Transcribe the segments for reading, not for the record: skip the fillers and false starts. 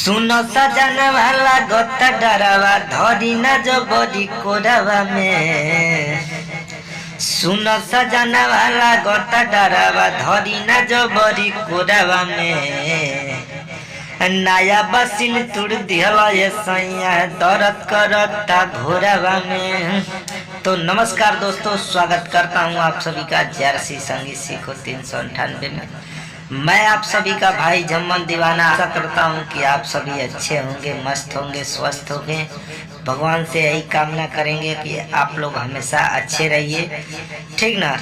सुनो सजन वाला गोता डरावा धरी न जो बड़ी कोरावा में। सुनो सजन वाला गोता डरावा धरी न जो बड़ी कोरावा में। नया बसिल तुड़ दिहला ये सैया दर्द करता घोरावा में। तो नमस्कार दोस्तों, स्वागत करता हूँ आप सभी का जर्सी संगीत सीखो 398 में। मैं आप सभी का भाई जम्मन दीवाना आशा करता हूँ कि आप सभी अच्छे होंगे, मस्त होंगे, स्वस्थ होंगे। भगवान से यही कामना करेंगे कि आप लोग हमेशा अच्छे रहिए, ठीक ना।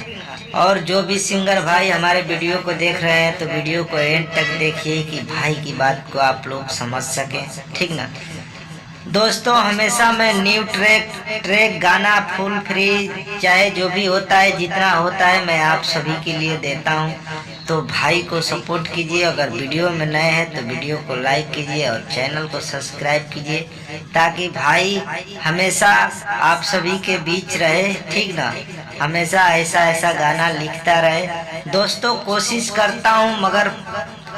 और जो भी सिंगर भाई हमारे वीडियो को देख रहे हैं तो वीडियो को एंड तक देखिए कि भाई की बात को आप लोग समझ सकें, ठीक ना। दोस्तों, हमेशा मैं न्यू ट्रैक गाना फुल फ्री चाहे जो भी होता है, जितना होता है मैं आप सभी के लिए देता हूँ। तो भाई को सपोर्ट कीजिए। अगर वीडियो में नए हैं तो वीडियो को लाइक कीजिए और चैनल को सब्सक्राइब कीजिए, ताकि भाई हमेशा आप सभी के बीच रहे, ठीक ना। हमेशा ऐसा गाना लिखता रहे। दोस्तों, कोशिश करता हूँ मगर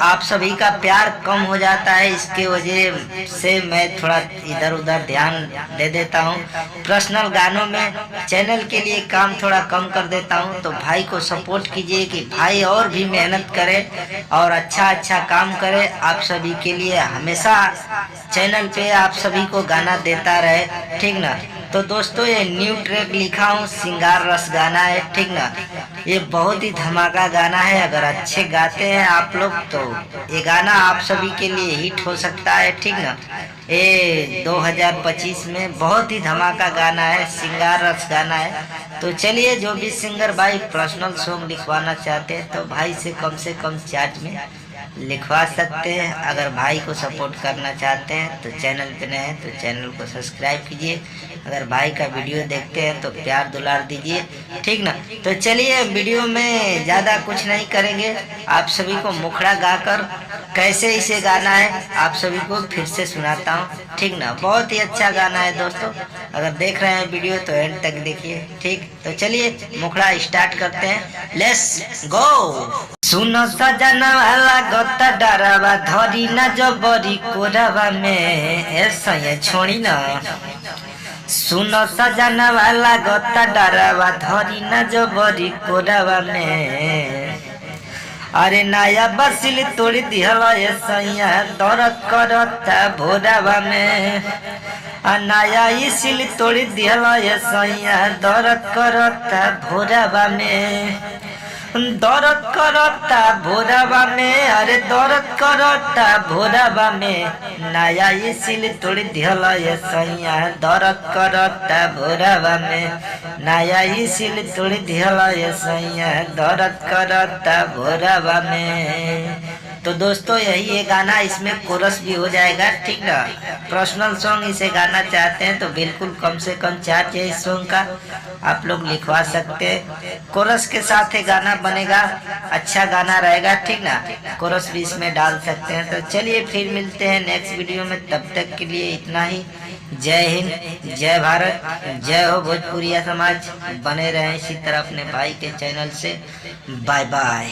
आप सभी का प्यार कम हो जाता है, इसके वजह से मैं थोड़ा इधर उधर ध्यान दे देता हूँ। पर्सनल गानों में चैनल के लिए काम थोड़ा कम कर देता हूँ। तो भाई को सपोर्ट कीजिए कि भाई और भी मेहनत करे और अच्छा काम करे। आप सभी के लिए हमेशा चैनल पे आप सभी को गाना देता रहे, ठीक ना। तो दोस्तों, ये न्यू ट्रैक लिखा हूँ, सिंगार रस गाना है, ठीक ना। ये बहुत ही धमाका गाना है। अगर अच्छे गाते हैं आप लोग तो ये गाना आप सभी के लिए हिट हो सकता है, ठीक ना। ये 2025 में बहुत ही धमाका गाना है, सिंगार रस गाना है। तो चलिए, जो भी सिंगर भाई पर्सनल सॉन्ग लिखवाना चाहते हैं तो भाई से कम चार्ज में लिखवा सकते हैं। अगर भाई को सपोर्ट करना चाहते हैं तो चैनल पे नए हैं तो चैनल को सब्सक्राइब कीजिए। अगर भाई का वीडियो देखते हैं तो प्यार दुलार दीजिए, ठीक ना। तो चलिए, वीडियो में ज़्यादा कुछ नहीं करेंगे। आप सभी को मुखड़ा गाकर कैसे इसे गाना है आप सभी को फिर से सुनाता हूँ, ठीक ना। बहुत ही अच्छा गाना है दोस्तों। अगर देख रहे हैं वीडियो तो एंड तक देखिए, ठीक। तो चलिए, मुखड़ा स्टार्ट करते हैं, लेट्स गो। सुनो सजन वाला गोता डरावा धरी न जो बड़ी कोरावा में। ऐसा ये छोड़ी ना। सुनो सजन वाला गोता डरावा धरी न जो बड़ी कोरावा में। अरे नया बसिल तोड़ दिहला ये सैया दर्द करता भोरावा में। नया इसिल तोड़ दिहला ये सैया दर्द करता भोरावा में। दर्द करता भोरावा में, अरे दर्द करता भोरावा में। नया इसिल तोड़ दिहला ये सैया दर्द करता भोरावा में। नया इसिल तोड़ दिहला ये सैया दर्द करता भोरावा में। तो दोस्तों, यही ये गाना, इसमें कोरस भी हो जाएगा, ठीक ना। पर्सनल सॉन्ग इसे गाना चाहते हैं तो बिल्कुल कम से कम चार्ज है इस सॉन्ग का, आप लोग लिखवा सकते हैं। कोरस के साथ ये गाना बनेगा, अच्छा गाना रहेगा, ठीक ना। कोरस भी इसमें डाल सकते हैं। तो चलिए, फिर मिलते हैं नेक्स्ट वीडियो में। तब तक के लिए इतना ही। जय हिंद, जय भारत, जय हो भोजपुरिया समाज। बने रहें इसी तरह अपने भाई के चैनल से। Bye bye.